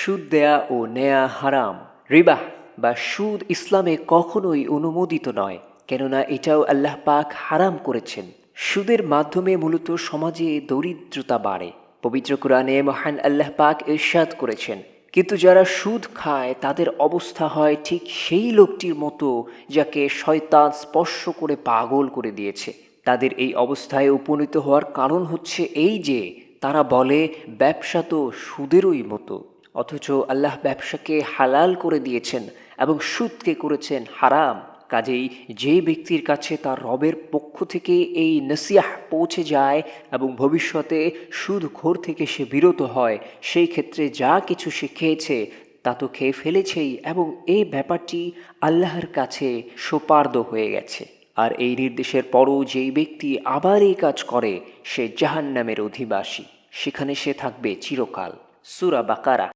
সুদ দেয়া ও নেয়া হারাম। রিবাহ বা সুদ ইসলামে কখনোই অনুমোদিত নয়, কেননা এটাও আল্লাহ পাক হারাম করেছেন। সুদের মাধ্যমে মূলত সমাজে দরিদ্রতা বাড়ে। পবিত্র কোরআনে মহান আল্লাহ পাক ইরশাদ করেছেন, কিন্তু যারা সুদ খায় তাদের অবস্থা হয় ঠিক সেই লোকটির মতো যাকে শয়তান স্পর্শ করে পাগল করে দিয়েছে। তাদের এই অবস্থায় উপনীত হওয়ার কারণ হচ্ছে এই যে তারা বলে ব্যবসা তো সুদেরই মতো, অথচ আল্লাহ ব্যবসাকে হালাল করে দিয়েছেন এবং সুদকে করেছেন হারাম। কাজেই যে ব্যক্তির কাছে তার রবের পক্ষ থেকে এই নসিহাহ পৌঁছে যায় এবং ভবিষ্যতে সুদখোর থেকে সে বিরত হয়, সেই ক্ষেত্রে যা কিছু সে খেয়েছে তা তো খেয়ে ফেলেছেই এবং এই ব্যাপারটি আল্লাহর কাছে সোপার্দ হয়ে গেছে। আর এই নির্দেশের পরও যেই ব্যক্তি আবার এই কাজ করে সে জাহান্নামের অধিবাসী, সেখানে সে থাকবে চিরকাল। সূরা বাকারা।